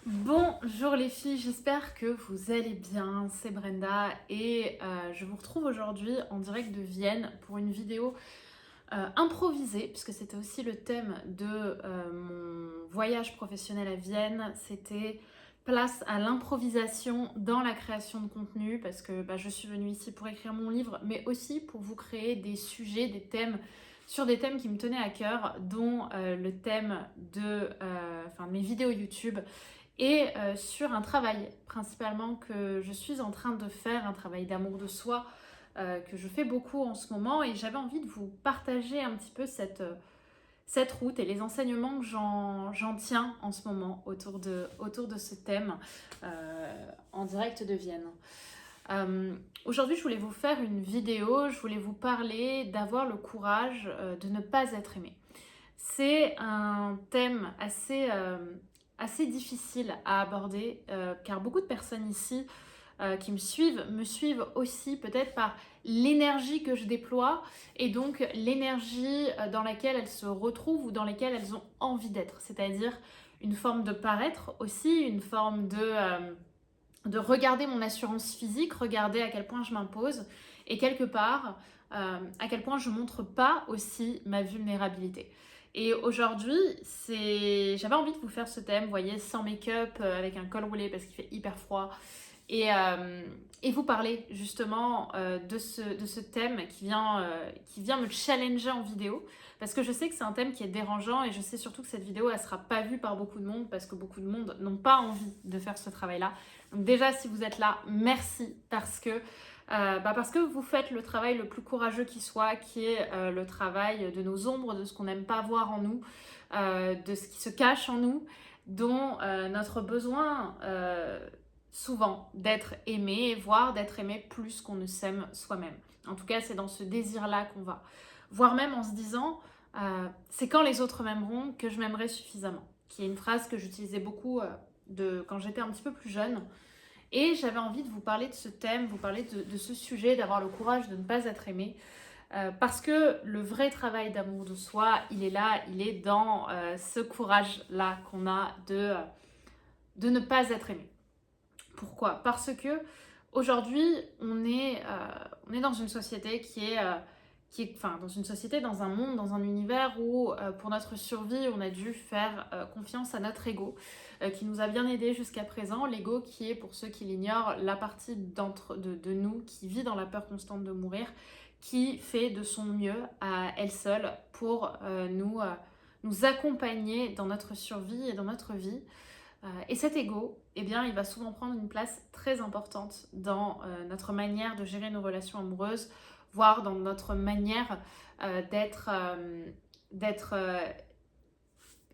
Bonjour les filles, j'espère que vous allez bien, c'est Brenda et je vous retrouve aujourd'hui en direct de Vienne pour une vidéo improvisée puisque c'était aussi le thème de mon voyage professionnel à Vienne. C'était place à l'improvisation dans la création de contenu parce que je suis venue ici pour écrire mon livre mais aussi pour vous créer des sujets, des thèmes sur des thèmes qui me tenaient à cœur dont le thème de mes vidéos YouTube et sur un travail principalement que je suis en train de faire, un travail d'amour de soi que je fais beaucoup en ce moment et j'avais envie de vous partager un petit peu cette route et les enseignements que j'en tiens en ce moment autour de ce thème en direct de Vienne. Aujourd'hui, je voulais vous faire une vidéo, je voulais vous parler d'avoir le courage de ne pas être aimé. C'est un thème assez difficile à aborder car beaucoup de personnes ici qui me suivent aussi peut-être par l'énergie que je déploie et donc l'énergie dans laquelle elles se retrouvent ou dans laquelle elles ont envie d'être. C'est-à-dire une forme de paraître aussi, une forme de regarder mon assurance physique, regarder à quel point je m'impose et quelque part à quel point je montre pas aussi ma vulnérabilité. Et aujourd'hui, j'avais envie de vous faire ce thème, vous voyez, sans make-up, avec un col roulé parce qu'il fait hyper froid. Et vous parler justement de ce thème qui vient me challenger en vidéo. Parce que je sais que c'est un thème qui est dérangeant et je sais surtout que cette vidéo, elle sera pas vue par beaucoup de monde parce que beaucoup de monde n'ont pas envie de faire ce travail-là. Donc déjà, si vous êtes là, merci parce que vous faites le travail le plus courageux qui soit, qui est le travail de nos ombres, de ce qu'on n'aime pas voir en nous, de ce qui se cache en nous, dont notre besoin souvent d'être aimé, voire d'être aimé plus qu'on ne s'aime soi-même. En tout cas, c'est dans ce désir-là qu'on va. Voire même en se disant, c'est quand les autres m'aimeront que je m'aimerai suffisamment. Qui est une phrase que j'utilisais beaucoup quand j'étais un petit peu plus jeune. Et j'avais envie de vous parler de ce thème, vous parler de ce sujet, d'avoir le courage de ne pas être aimé. Parce que le vrai travail d'amour de soi, il est là, il est dans ce courage-là qu'on a de ne pas être aimé. Pourquoi? Parce que aujourd'hui, on est dans une société dans une société, dans un monde, dans un univers où, pour notre survie, on a dû faire confiance à notre ego, qui nous a bien aidés jusqu'à présent. L'ego qui est, pour ceux qui l'ignorent, la partie de nous qui vit dans la peur constante de mourir, qui fait de son mieux à elle seule pour nous accompagner dans notre survie et dans notre vie. Et cet ego, eh bien, il va souvent prendre une place très importante dans notre manière de gérer nos relations amoureuses, voire dans notre manière d'être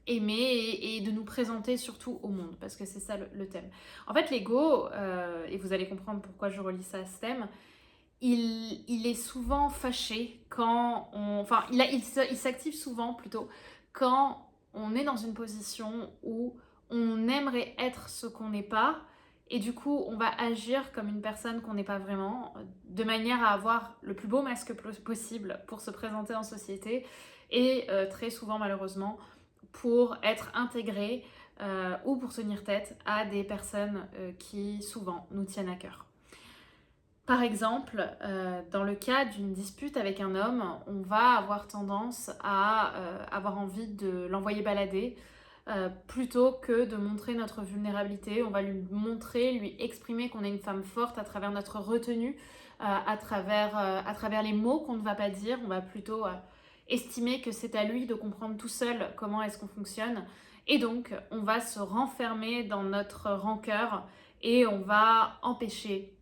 aimé et de nous présenter surtout au monde, parce que c'est ça le thème. En fait, l'ego, et vous allez comprendre pourquoi je relis ça à ce thème, il est souvent fâché quand on... Enfin, il s'active souvent plutôt quand on est dans une position où on aimerait être ce qu'on n'est pas et du coup on va agir comme une personne qu'on n'est pas vraiment de manière à avoir le plus beau masque possible pour se présenter en société et très souvent malheureusement pour être intégré ou pour tenir tête à des personnes qui souvent nous tiennent à cœur. Par exemple, dans le cas d'une dispute avec un homme, on va avoir tendance à avoir envie de l'envoyer balader plutôt que de montrer notre vulnérabilité. On va lui exprimer qu'on est une femme forte à travers notre retenue, à travers les mots qu'on ne va pas dire. On va plutôt estimer que c'est à lui de comprendre tout seul comment est-ce qu'on fonctionne. Et donc, on va se renfermer dans notre rancœur et on va empêcher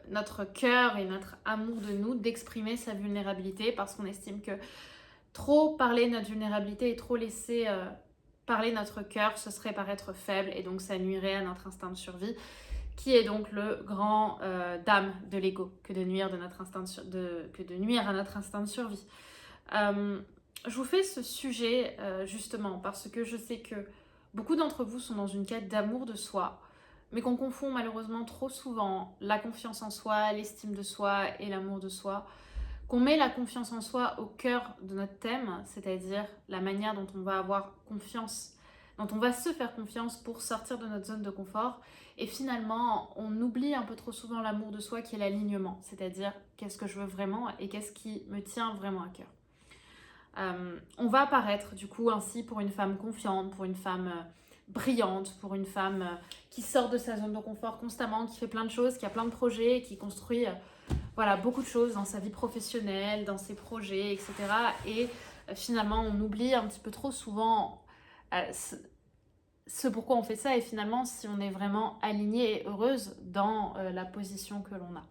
notre cœur et notre amour de nous d'exprimer sa vulnérabilité parce qu'on estime que trop parler de notre vulnérabilité et trop laisser parler notre cœur, ce serait paraître faible et donc ça nuirait à notre instinct de survie qui est donc le grand dame de l'ego que de nuire à notre instinct de survie. Je vous fais ce sujet justement parce que je sais que beaucoup d'entre vous sont dans une quête d'amour de soi, mais qu'on confond malheureusement trop souvent la confiance en soi, l'estime de soi et l'amour de soi, qu'on met la confiance en soi au cœur de notre thème, c'est-à-dire la manière dont on va avoir confiance dont on va se faire confiance pour sortir de notre zone de confort. Et finalement, on oublie un peu trop souvent l'amour de soi qui est l'alignement, c'est-à-dire qu'est-ce que je veux vraiment et qu'est-ce qui me tient vraiment à cœur. On va apparaître du coup ainsi pour une femme confiante, pour une femme brillante, pour une femme qui sort de sa zone de confort constamment, qui fait plein de choses, qui a plein de projets, qui construit voilà, beaucoup de choses dans sa vie professionnelle, dans ses projets, etc. Et finalement, on oublie un petit peu trop souvent ce pourquoi on fait ça et finalement si on est vraiment alignée et heureuse dans la position que l'on a.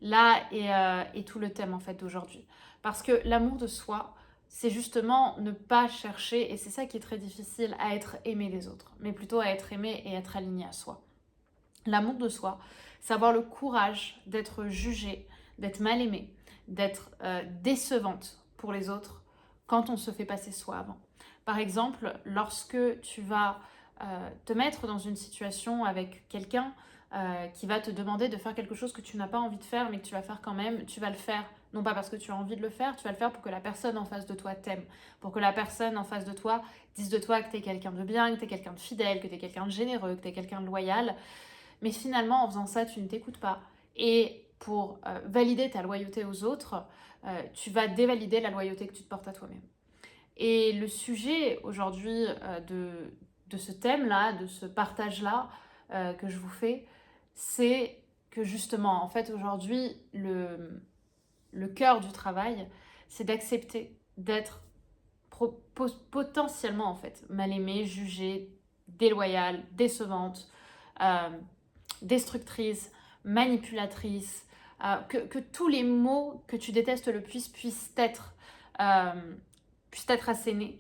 Là est tout le thème en fait d'aujourd'hui. Parce que l'amour de soi, c'est justement ne pas chercher, et c'est ça qui est très difficile, à être aimé des autres, mais plutôt à être aimé et être aligné à soi. L'amour de soi, c'est avoir le courage d'être jugée, d'être mal aimée, d'être décevante pour les autres quand on se fait passer soi avant. Par exemple, lorsque tu vas te mettre dans une situation avec quelqu'un qui va te demander de faire quelque chose que tu n'as pas envie de faire mais que tu vas faire quand même, tu vas le faire non pas parce que tu as envie de le faire, tu vas le faire pour que la personne en face de toi t'aime, pour que la personne en face de toi dise de toi que tu es quelqu'un de bien, que tu es quelqu'un de fidèle, que tu es quelqu'un de généreux, que tu es quelqu'un de loyal. Mais finalement, en faisant ça, tu ne t'écoutes pas. Et pour valider ta loyauté aux autres, tu vas dévalider la loyauté que tu te portes à toi-même. Et le sujet aujourd'hui de ce thème-là, de ce partage-là que je vous fais, c'est que justement, en fait, aujourd'hui, le cœur du travail, c'est d'accepter d'être potentiellement, en fait, mal aimée, jugée, déloyale, décevante, euh, destructrice, manipulatrice, que tous les mots que tu détestes le plus euh, puissent être assénés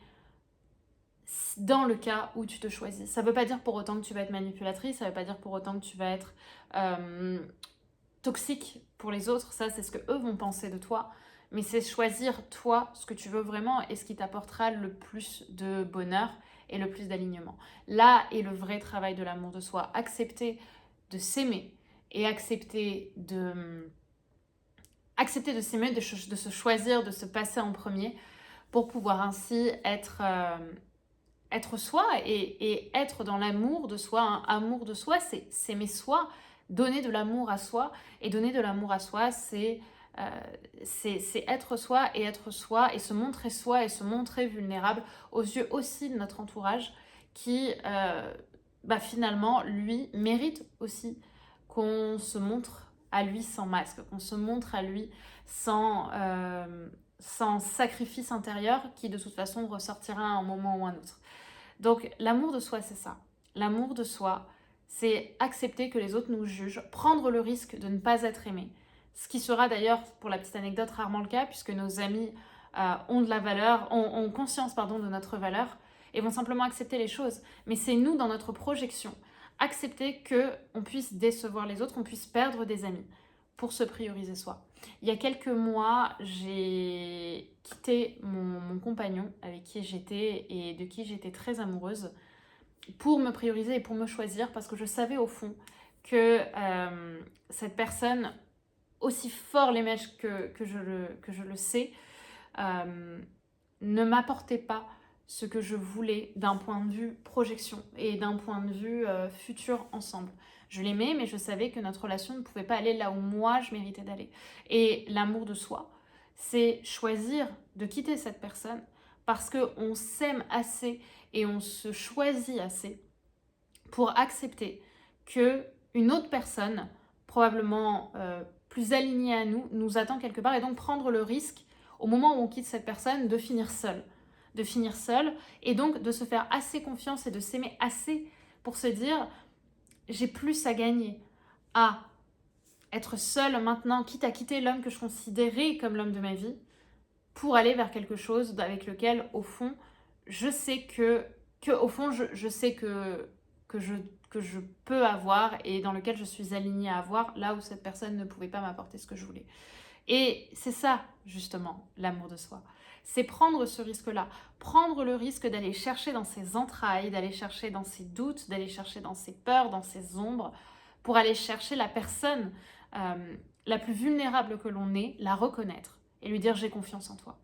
dans le cas où tu te choisis. Ça ne veut pas dire pour autant que tu vas être manipulatrice, ça ne veut pas dire pour autant que tu vas être toxique pour les autres, ça c'est ce que eux vont penser de toi, mais c'est choisir toi ce que tu veux vraiment et ce qui t'apportera le plus de bonheur et le plus d'alignement. Là est le vrai travail de l'amour de soi, accepter de s'aimer et accepter de s'aimer, de se choisir, de se passer en premier pour pouvoir ainsi être soi et être dans l'amour de soi. Un amour de soi, c'est s'aimer soi, donner de l'amour à soi. Et donner de l'amour à soi, c'est être soi et se montrer vulnérable aux yeux aussi de notre entourage qui, finalement, lui, mérite aussi qu'on se montre à lui sans masque, qu'on se montre à lui sans sacrifice intérieur qui de toute façon ressortira à un moment ou un autre. Donc l'amour de soi, c'est ça. L'amour de soi, c'est accepter que les autres nous jugent, prendre le risque de ne pas être aimé. Ce qui sera d'ailleurs, pour la petite anecdote, rarement le cas, puisque nos amis ont de la valeur, ont conscience de notre valeur, et vont simplement accepter les choses. Mais c'est nous, dans notre projection, accepter qu'on puisse décevoir les autres, qu'on puisse perdre des amis, pour se prioriser soi. Il y a quelques mois, j'ai quitté mon compagnon avec qui j'étais et de qui j'étais très amoureuse pour me prioriser et pour me choisir parce que je savais au fond que cette personne, aussi fort les mèches que je le sais, ne m'apportait pas ce que je voulais d'un point de vue projection et d'un point de vue futur ensemble. Je l'aimais, mais je savais que notre relation ne pouvait pas aller là où moi je méritais d'aller. Et l'amour de soi, c'est choisir de quitter cette personne parce qu'on s'aime assez et on se choisit assez pour accepter que une autre personne, probablement plus alignée à nous, nous attend quelque part et donc prendre le risque, au moment où on quitte cette personne, de finir seul. De finir seul et donc de se faire assez confiance et de s'aimer assez pour se dire j'ai plus à gagner à être seule maintenant, quitte à quitter l'homme que je considérais comme l'homme de ma vie, pour aller vers quelque chose avec lequel, au fond, je sais au fond, je sais que je peux avoir et dans lequel je suis alignée à avoir, là où cette personne ne pouvait pas m'apporter ce que je voulais. Et c'est ça, justement, l'amour de soi. C'est prendre ce risque-là, prendre le risque d'aller chercher dans ses entrailles, d'aller chercher dans ses doutes, d'aller chercher dans ses peurs, dans ses ombres, pour aller chercher la personne la plus vulnérable que l'on est, la reconnaître et lui dire j'ai confiance en toi.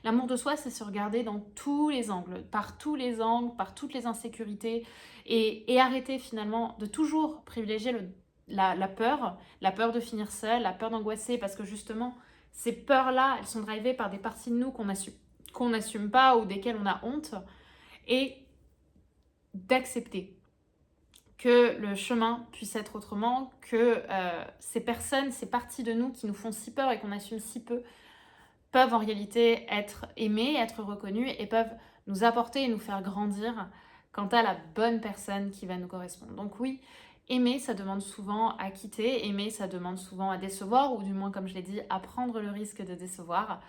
L'amour de soi, c'est se regarder dans tous les angles, par tous les angles, par toutes les insécurités, et arrêter finalement de toujours privilégier la peur de finir seule, la peur d'angoisser, parce que justement, ces peurs-là, elles sont drivées par des parties de nous qu'on n'assume pas ou desquelles on a honte, et d'accepter que le chemin puisse être autrement, que ces personnes, ces parties de nous qui nous font si peur et qu'on assume si peu, peuvent en réalité être aimées, être reconnues et peuvent nous apporter et nous faire grandir quant à la bonne personne qui va nous correspondre. Donc oui, aimer, ça demande souvent à quitter, aimer, ça demande souvent à décevoir, ou du moins, comme je l'ai dit, à prendre le risque de décevoir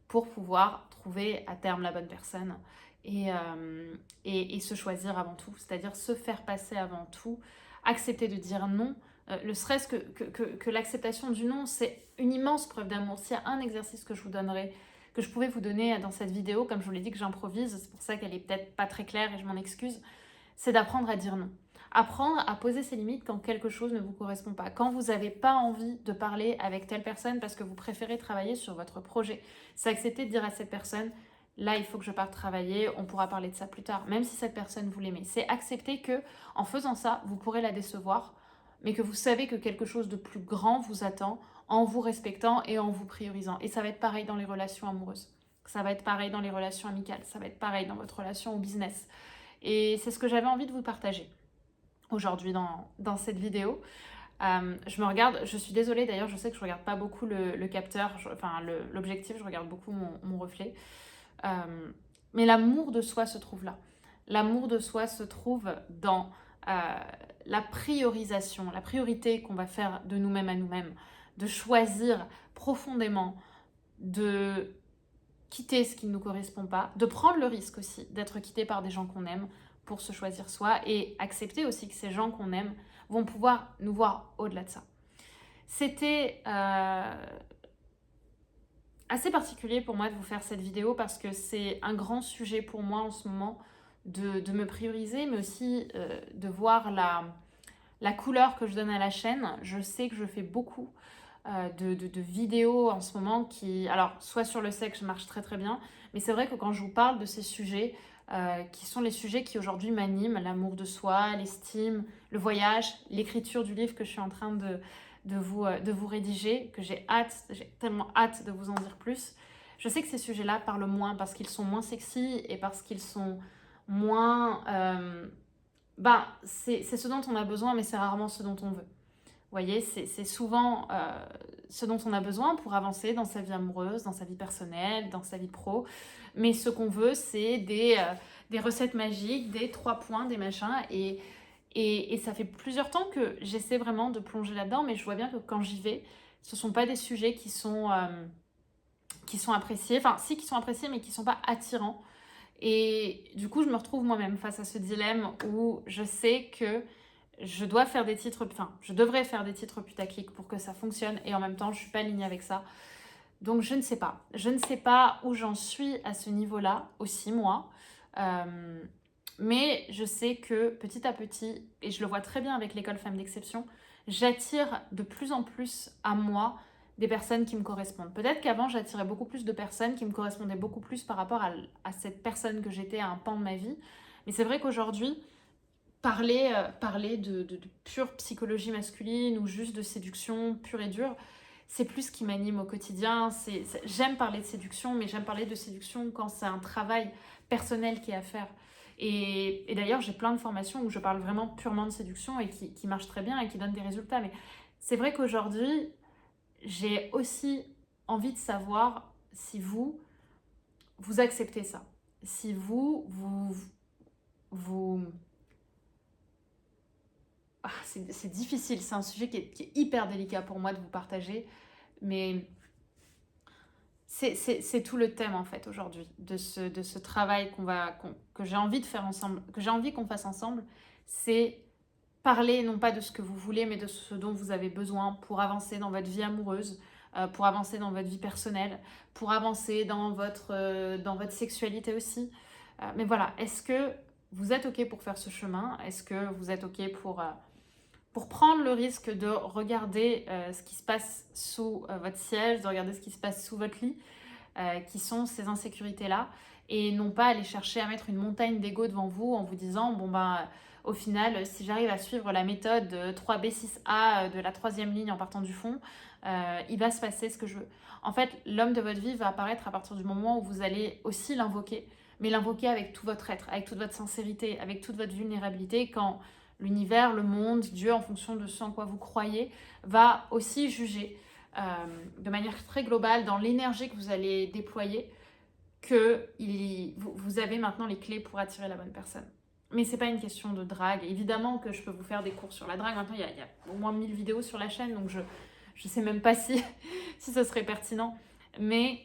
pour pouvoir trouver à terme la bonne personne et se choisir avant tout, c'est-à-dire se faire passer avant tout, accepter de dire non. Le serait-ce que l'acceptation du non, c'est une immense preuve d'amour. S'il y a un exercice que je vous donnerais, que je pouvais vous donner dans cette vidéo, comme je vous l'ai dit que j'improvise, c'est pour ça qu'elle est peut-être pas très claire et je m'en excuse, c'est d'apprendre à dire non. Apprendre à poser ses limites quand quelque chose ne vous correspond pas. Quand vous n'avez pas envie de parler avec telle personne parce que vous préférez travailler sur votre projet, c'est accepter de dire à cette personne, là il faut que je parte travailler, on pourra parler de ça plus tard, même si cette personne vous l'aimez. C'est accepter que en faisant ça, vous pourrez la décevoir, mais que vous savez que quelque chose de plus grand vous attend en vous respectant et en vous priorisant. Et ça va être pareil dans les relations amoureuses. Ça va être pareil dans les relations amicales. Ça va être pareil dans votre relation au business. Et c'est ce que j'avais envie de vous partager aujourd'hui dans cette vidéo. Je me regarde, je suis désolée d'ailleurs, je sais que je regarde pas beaucoup le capteur, enfin l'objectif, je regarde beaucoup mon reflet. Mais l'amour de soi se trouve là. L'amour de soi se trouve dans la priorisation, la priorité qu'on va faire de nous-mêmes à nous-mêmes, de choisir profondément de quitter ce qui ne nous correspond pas, de prendre le risque aussi d'être quitté par des gens qu'on aime pour se choisir soi et accepter aussi que ces gens qu'on aime vont pouvoir nous voir au-delà de ça. C'était assez particulier pour moi de vous faire cette vidéo parce que c'est un grand sujet pour moi en ce moment de me prioriser, mais aussi de voir la couleur que je donne à la chaîne. Je sais que je fais beaucoup de vidéos en ce moment qui, alors soit sur le sexe, je marche très très bien, mais c'est vrai que quand je vous parle de ces sujets, qui sont les sujets qui aujourd'hui m'animent, l'amour de soi, l'estime, le voyage, l'écriture du livre que je suis en train de vous rédiger, que j'ai tellement hâte de vous en dire plus. Je sais que ces sujets-là parlent moins parce qu'ils sont moins sexy et parce qu'ils sont moins... c'est ce dont on a besoin, mais c'est rarement ce dont on veut. Vous voyez, c'est souvent ce dont on a besoin pour avancer dans sa vie amoureuse, dans sa vie personnelle, dans sa vie pro. Mais ce qu'on veut, c'est des recettes magiques, des 3 points, des machins. Et ça fait plusieurs temps que j'essaie vraiment de plonger là-dedans, mais je vois bien que quand j'y vais, ce ne sont pas des sujets qui sont appréciés. Enfin, si, qui sont appréciés, mais qui ne sont pas attirants. Et du coup, je me retrouve moi-même face à ce dilemme où je sais que je dois faire des titres, enfin, je devrais faire des titres putaclic pour que ça fonctionne et en même temps, je suis pas alignée avec ça. Donc, je ne sais pas. Je ne sais pas où j'en suis à ce niveau-là, aussi moi. Mais je sais que petit à petit, et je le vois très bien avec l'école Femmes d'Exception, j'attire de plus en plus à moi des personnes qui me correspondent. Peut-être qu'avant, j'attirais beaucoup plus de personnes qui me correspondaient beaucoup plus par rapport à cette personne que j'étais à un pan de ma vie. Mais c'est vrai qu'aujourd'hui, parler de pure psychologie masculine ou juste de séduction pure et dure, c'est plus ce qui m'anime au quotidien. J'aime parler de séduction, mais j'aime parler de séduction quand c'est un travail personnel qui est à faire. Et d'ailleurs, j'ai plein de formations où je parle vraiment purement de séduction et qui marchent très bien et qui donnent des résultats. Mais c'est vrai qu'aujourd'hui, j'ai aussi envie de savoir si vous acceptez ça. Si vous c'est difficile, c'est un sujet qui est hyper délicat pour moi de vous partager, mais c'est tout le thème en fait aujourd'hui de ce travail que j'ai envie de faire ensemble, que j'ai envie qu'on fasse ensemble, c'est parler non pas de ce que vous voulez, mais de ce dont vous avez besoin pour avancer dans votre vie amoureuse, pour avancer dans votre vie personnelle, pour avancer dans votre sexualité aussi. Mais voilà, est-ce que vous êtes OK pour faire ce chemin? Est-ce que vous êtes OK pour prendre le risque de regarder ce qui se passe sous votre siège, de regarder ce qui se passe sous votre lit, qui sont ces insécurités-là, et non pas aller chercher à mettre une montagne d'ego devant vous en vous disant bon ben au final si j'arrive à suivre la méthode 3B6A de la troisième ligne en partant du fond, il va se passer ce que je veux. En fait, l'homme de votre vie va apparaître à partir du moment où vous allez aussi l'invoquer, mais l'invoquer avec tout votre être, avec toute votre sincérité, avec toute votre vulnérabilité, quand l'univers, le monde, Dieu, en fonction de ce en quoi vous croyez, va aussi juger de manière très globale dans l'énergie que vous allez déployer, que vous avez maintenant les clés pour attirer la bonne personne. Mais c'est pas une question de drague. Évidemment que je peux vous faire des cours sur la drague. Maintenant, il y a au moins 1000 vidéos sur la chaîne, donc je sais même pas si ce serait pertinent. Mais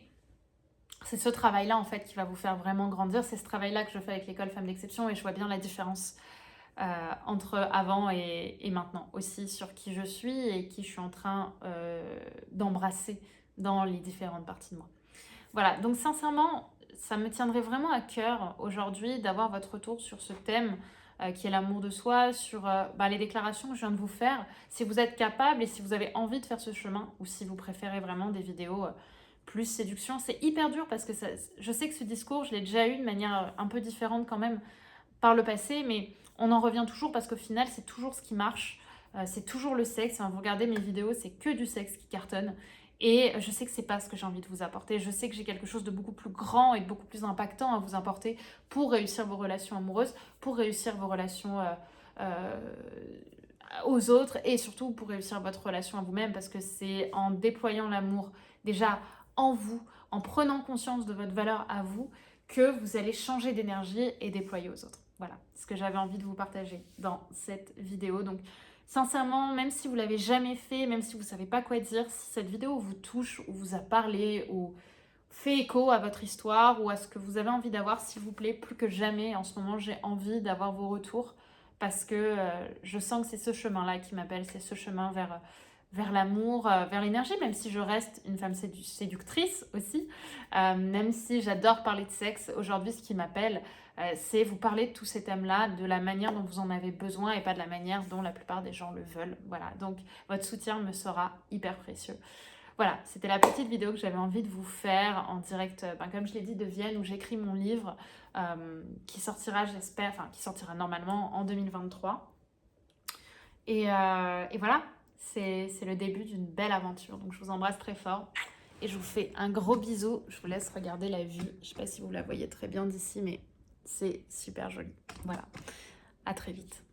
c'est ce travail-là, en fait, qui va vous faire vraiment grandir. C'est ce travail-là que je fais avec l'école Femmes d'Exception, et je vois bien la différence entre avant et maintenant. Aussi sur qui je suis et qui je suis en train d'embrasser dans les différentes parties de moi. Voilà, donc sincèrement, ça me tiendrait vraiment à cœur aujourd'hui d'avoir votre retour sur ce thème qui est l'amour de soi, sur les déclarations que je viens de vous faire. Si vous êtes capable et si vous avez envie de faire ce chemin, ou si vous préférez vraiment des vidéos plus séduction. C'est hyper dur parce que je sais que ce discours, je l'ai déjà eu de manière un peu différente quand même par le passé, mais on en revient toujours parce qu'au final, c'est toujours ce qui marche. C'est toujours le sexe. Enfin, vous regardez mes vidéos, c'est que du sexe qui cartonne. Et je sais que c'est pas ce que j'ai envie de vous apporter. Je sais que j'ai quelque chose de beaucoup plus grand et de beaucoup plus impactant à vous apporter pour réussir vos relations amoureuses, pour réussir vos relations aux autres et surtout pour réussir votre relation à vous-même, parce que c'est en déployant l'amour déjà en vous, en prenant conscience de votre valeur à vous, que vous allez changer d'énergie et déployer aux autres. Voilà ce que j'avais envie de vous partager dans cette vidéo. Donc sincèrement, même si vous l'avez jamais fait, même si vous ne savez pas quoi dire, si cette vidéo vous touche ou vous a parlé ou fait écho à votre histoire ou à ce que vous avez envie d'avoir, s'il vous plaît, plus que jamais, en ce moment, j'ai envie d'avoir vos retours parce que je sens que c'est ce chemin-là qui m'appelle, c'est ce chemin vers l'amour, vers l'énergie, même si je reste une femme séductrice aussi, même si j'adore parler de sexe. Aujourd'hui, ce qui m'appelle, c'est vous parler de tous ces thèmes-là, de la manière dont vous en avez besoin et pas de la manière dont la plupart des gens le veulent. Voilà, donc votre soutien me sera hyper précieux. Voilà, c'était la petite vidéo que j'avais envie de vous faire en direct, comme je l'ai dit, de Vienne, où j'écris mon livre, qui sortira, j'espère, enfin qui sortira normalement en 2023. Et voilà, c'est le début d'une belle aventure. Donc je vous embrasse très fort et je vous fais un gros bisou. Je vous laisse regarder la vue. Je ne sais pas si vous la voyez très bien d'ici, mais c'est super joli. Voilà, à très vite.